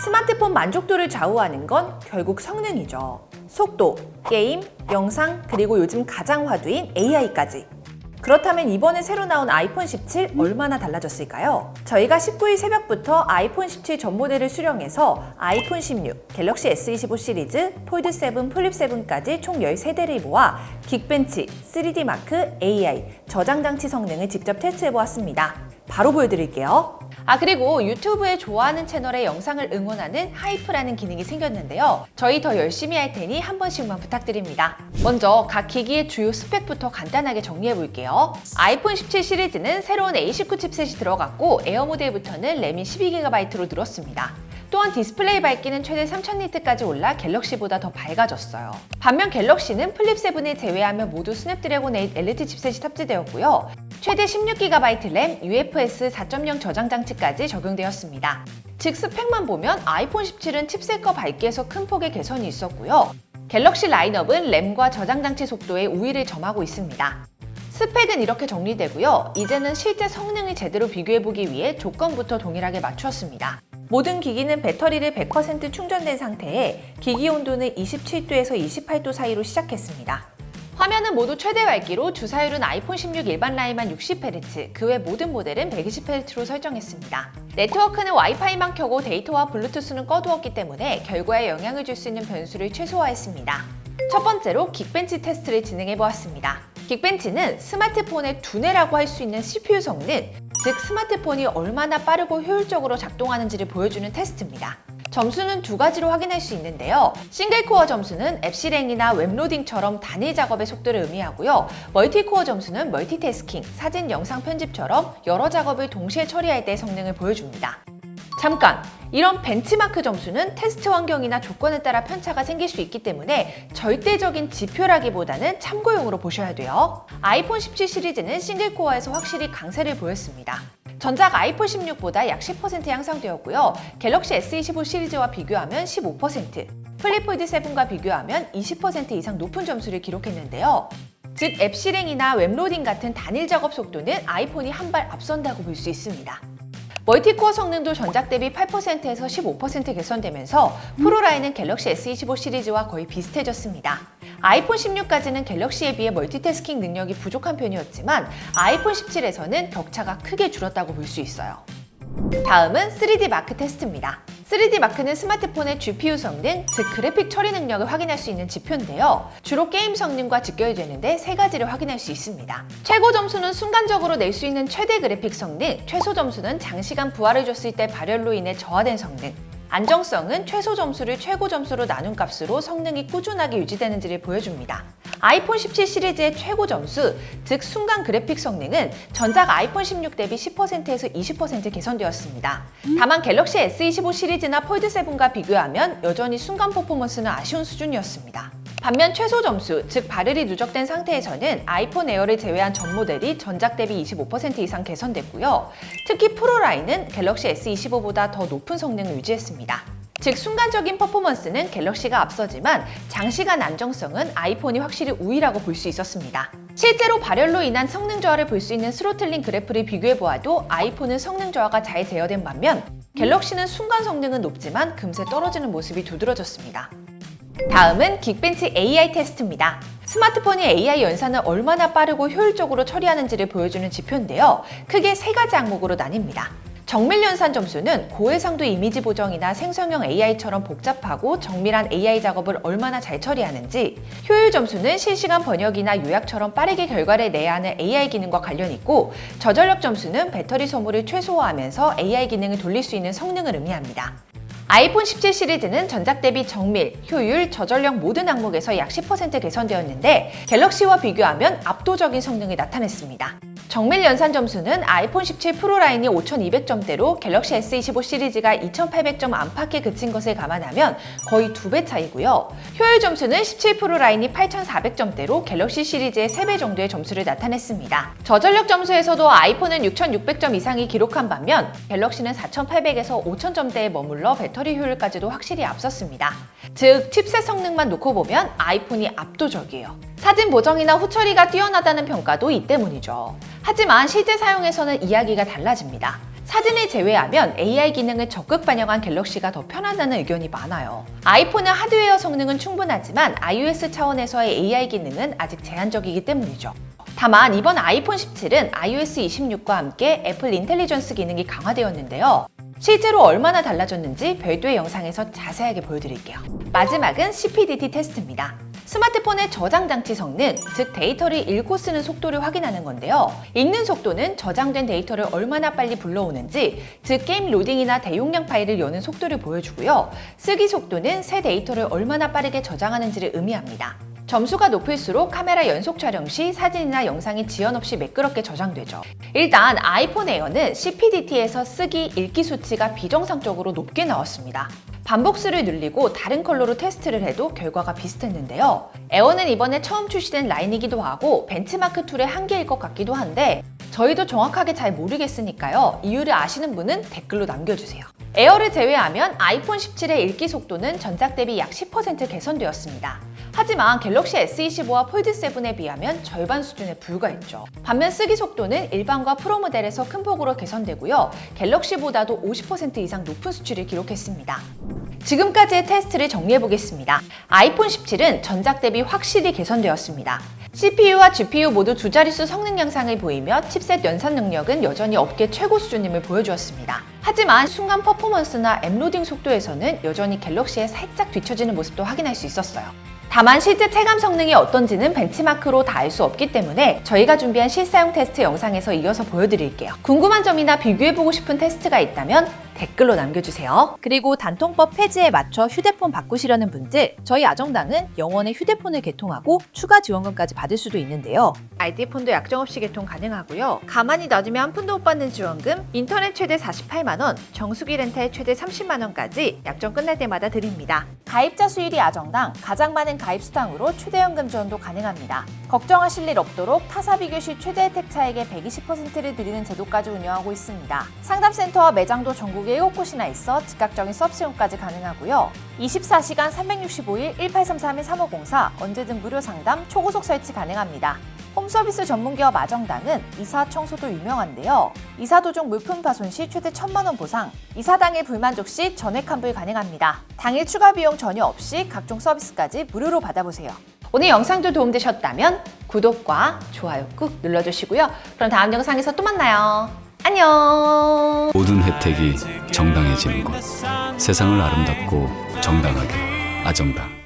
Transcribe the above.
스마트폰 만족도를 좌우하는 건 결국 성능이죠. 속도, 게임, 영상, 그리고 요즘 가장 화두인 AI까지. 그렇다면 이번에 새로 나온 아이폰 17 얼마나 달라졌을까요? 저희가 19일 새벽부터 아이폰 17 전 모델을 수령해서 아이폰 16, 갤럭시 S25 시리즈, 폴드 7, 플립 7까지 총 13대를 모아 긱벤치, 3D 마크, AI, 저장 장치 성능을 직접 테스트해보았습니다. 바로 보여드릴게요. 그리고 유튜브에 좋아하는 채널의 영상을 응원하는 하이프라는 기능이 생겼는데요. 저희 더 열심히 할 테니 한 번씩만 부탁드립니다. 먼저 각 기기의 주요 스펙부터 간단하게 정리해 볼게요. 아이폰 17 시리즈는 새로운 A19 칩셋이 들어갔고 에어 모델부터는 램이 12GB로 늘었습니다. 또한 디스플레이 밝기는 최대 3000니트까지 올라 갤럭시보다 더 밝아졌어요. 반면 갤럭시는 플립 7을 제외하면 모두 스냅드래곤 8 엘리트 칩셋이 탑재되었고요. 최대 16GB 램, UFS 4.0 저장 장치까지 적용되었습니다. 즉 스펙만 보면 아이폰 17은 칩셋과 밝기에서 큰 폭의 개선이 있었고요. 갤럭시 라인업은 램과 저장 장치 속도에 우위를 점하고 있습니다. 스펙은 이렇게 정리되고요. 이제는 실제 성능을 제대로 비교해보기 위해 조건부터 동일하게 맞추었습니다. 모든 기기는 배터리를 100% 충전된 상태에 기기 온도는 27도에서 28도 사이로 시작했습니다. 화면은 모두 최대 밝기로 주사율은 아이폰 16 일반 라인만 60Hz, 그 외 모든 모델은 120Hz로 설정했습니다. 네트워크는 와이파이만 켜고 데이터와 블루투스는 꺼두었기 때문에 결과에 영향을 줄 수 있는 변수를 최소화했습니다. 첫 번째로 긱벤치 테스트를 진행해보았습니다. 긱벤치는 스마트폰의 두뇌라고 할 수 있는 CPU 성능, 즉 스마트폰이 얼마나 빠르고 효율적으로 작동하는지를 보여주는 테스트입니다. 점수는 두 가지로 확인할 수 있는데요. 싱글코어 점수는 앱 실행이나 웹로딩처럼 단일 작업의 속도를 의미하고요. 멀티코어 점수는 멀티태스킹, 사진, 영상 편집처럼 여러 작업을 동시에 처리할 때의 성능을 보여줍니다. 잠깐! 이런 벤치마크 점수는 테스트 환경이나 조건에 따라 편차가 생길 수 있기 때문에 절대적인 지표라기보다는 참고용으로 보셔야 돼요. 아이폰 17 시리즈는 싱글코어에서 확실히 강세를 보였습니다. 전작 아이폰 16보다 약 10% 향상되었고요. 갤럭시 S25 시리즈와 비교하면 15%, 플립 폴드 7과 비교하면 20% 이상 높은 점수를 기록했는데요. 즉 앱 실행이나 웹로딩 같은 단일 작업 속도는 아이폰이 한 발 앞선다고 볼 수 있습니다. 멀티코어 성능도 전작 대비 8%에서 15% 개선되면서 프로라인은 갤럭시 S25 시리즈와 거의 비슷해졌습니다. 아이폰 16까지는 갤럭시에 비해 멀티태스킹 능력이 부족한 편이었지만 아이폰 17에서는 격차가 크게 줄었다고 볼 수 있어요. 다음은 3D 마크 테스트입니다. 3D 마크는 스마트폰의 GPU 성능, 즉 그래픽 처리 능력을 확인할 수 있는 지표인데요. 주로 게임 성능과 직결되는데 세 가지를 확인할 수 있습니다. 최고 점수는 순간적으로 낼 수 있는 최대 그래픽 성능, 최소 점수는 장시간 부하를 줬을 때 발열로 인해 저하된 성능, 안정성은 최소 점수를 최고 점수로 나눈 값으로 성능이 꾸준하게 유지되는지를 보여줍니다. 아이폰 17 시리즈의 최고 점수, 즉 순간 그래픽 성능은 전작 아이폰 16 대비 10%에서 20% 개선되었습니다. 다만 갤럭시 S25 시리즈나 폴드 7과 비교하면 여전히 순간 퍼포먼스는 아쉬운 수준이었습니다. 반면 최소 점수, 즉 발열이 누적된 상태에서는 아이폰 에어를 제외한 전 모델이 전작 대비 25% 이상 개선됐고요. 특히 프로 라인은 갤럭시 S25보다 더 높은 성능을 유지했습니다. 즉 순간적인 퍼포먼스는 갤럭시가 앞서지만 장시간 안정성은 아이폰이 확실히 우위라고 볼 수 있었습니다. 실제로 발열로 인한 성능 저하를 볼 수 있는 스로틀링 그래프를 비교해보아도 아이폰은 성능 저하가 잘 제어된 반면 갤럭시는 순간 성능은 높지만 금세 떨어지는 모습이 두드러졌습니다. 다음은 긱벤치 AI 테스트입니다. 스마트폰이 AI 연산을 얼마나 빠르고 효율적으로 처리하는지를 보여주는 지표인데요. 크게 세 가지 항목으로 나뉩니다. 정밀 연산 점수는 고해상도 이미지 보정이나 생성형 AI처럼 복잡하고 정밀한 AI 작업을 얼마나 잘 처리하는지, 효율 점수는 실시간 번역이나 요약처럼 빠르게 결과를 내야 하는 AI 기능과 관련이 있고, 저전력 점수는 배터리 소모를 최소화하면서 AI 기능을 돌릴 수 있는 성능을 의미합니다. 아이폰 17 시리즈는 전작 대비 정밀, 효율, 저전력 모든 항목에서 약 10% 개선되었는데 갤럭시와 비교하면 압도적인 성능을 나타냈습니다. 정밀 연산 점수는 아이폰 17 프로 라인이 5200점대로 갤럭시 S25 시리즈가 2800점 안팎에 그친 것을 감안하면 거의 2배 차이고요. 효율 점수는 17 프로 라인이 8400점대로 갤럭시 시리즈의 3배 정도의 점수를 나타냈습니다. 저전력 점수에서도 아이폰은 6600점 이상이 기록한 반면 갤럭시는 4800에서 5000점대에 머물러 배터리 효율까지도 확실히 앞섰습니다. 즉 칩셋 성능만 놓고 보면 아이폰이 압도적이에요. 사진 보정이나 후처리가 뛰어나다는 평가도 이 때문이죠. 하지만 실제 사용에서는 이야기가 달라집니다. 사진을 제외하면 AI 기능을 적극 반영한 갤럭시가 더 편하다는 의견이 많아요. 아이폰은 하드웨어 성능은 충분하지만 iOS 차원에서의 AI 기능은 아직 제한적이기 때문이죠. 다만 이번 아이폰 17은 iOS 26과 함께 애플 인텔리전스 기능이 강화되었는데요. 실제로 얼마나 달라졌는지 별도의 영상에서 자세하게 보여드릴게요. 마지막은 CPDT 테스트입니다. 스마트폰의 저장 장치 성능, 즉 데이터를 읽고 쓰는 속도를 확인하는 건데요. 읽는 속도는 저장된 데이터를 얼마나 빨리 불러오는지, 즉 게임 로딩이나 대용량 파일을 여는 속도를 보여주고요. 쓰기 속도는 새 데이터를 얼마나 빠르게 저장하는지를 의미합니다. 점수가 높을수록 카메라 연속 촬영 시 사진이나 영상이 지연 없이 매끄럽게 저장되죠. 일단 아이폰 에어는 CPDT에서 쓰기, 읽기 수치가 비정상적으로 높게 나왔습니다. 반복수를 늘리고 다른 컬러로 테스트를 해도 결과가 비슷했는데요. 에어는 이번에 처음 출시된 라인이기도 하고 벤치마크 툴의 한계일 것 같기도 한데 저희도 정확하게 잘 모르겠으니까요. 이유를 아시는 분은 댓글로 남겨주세요. 에어를 제외하면 아이폰 17의 읽기 속도는 전작 대비 약 10% 개선되었습니다. 하지만 갤럭시 S25와 폴드7에 비하면 절반 수준에 불과했죠. 반면 쓰기 속도는 일반과 프로 모델에서 큰 폭으로 개선되고요. 갤럭시보다도 50% 이상 높은 수치를 기록했습니다. 지금까지의 테스트를 정리해보겠습니다. 아이폰 17은 전작 대비 확실히 개선되었습니다. CPU와 GPU 모두 두 자릿수 성능 향상을 보이며 칩셋 연산 능력은 여전히 업계 최고 수준임을 보여주었습니다. 하지만 순간 퍼포먼스나 앱로딩 속도에서는 여전히 갤럭시에 살짝 뒤처지는 모습도 확인할 수 있었어요. 다만 실제 체감 성능이 어떤지는 벤치마크로 다 알 수 없기 때문에 저희가 준비한 실사용 테스트 영상에서 이어서 보여드릴게요. 궁금한 점이나 비교해보고 싶은 테스트가 있다면 댓글로 남겨주세요. 그리고 단통법 폐지에 맞춰 휴대폰 바꾸시려는 분들, 저희 아정당은 영원의 휴대폰을 개통하고 추가 지원금까지 받을 수도 있는데요. 알뜰폰도 약정 없이 개통 가능하고요. 가만히 놔두면 한 푼도 못 받는 지원금, 인터넷 최대 48만원, 정수기 렌탈 최대 30만원까지 약정 끝날 때마다 드립니다. 가입자 수율이 아정당 가장 많은 가입 수당으로 최대 연금 지원도 가능합니다. 걱정하실 일 없도록 타사 비교 시 최대 혜택 차액의 120%를 드리는 제도까지 운영하고 있습니다. 상담센터와 매장도 전국에 7곳이나 있어 즉각적인 서비스용까지 가능하고요. 24시간 365일 1833-3504 언제든 무료 상담, 초고속 설치 가능합니다. 홈서비스 전문기업 아정당은 이사, 청소도 유명한데요. 이사 도중 물품 파손 시 최대 1,000만원 보상, 이사 당일 불만족 시 전액 환불 가능합니다. 당일 추가 비용 전혀 없이 각종 서비스까지 무료로 받아보세요. 오늘 영상도 도움되셨다면 구독과 좋아요 꾹 눌러주시고요. 그럼 다음 영상에서 또 만나요. 안녕. 모든 혜택이 정당해지는 곳. 세상을 아름답고 정당하게 아정당.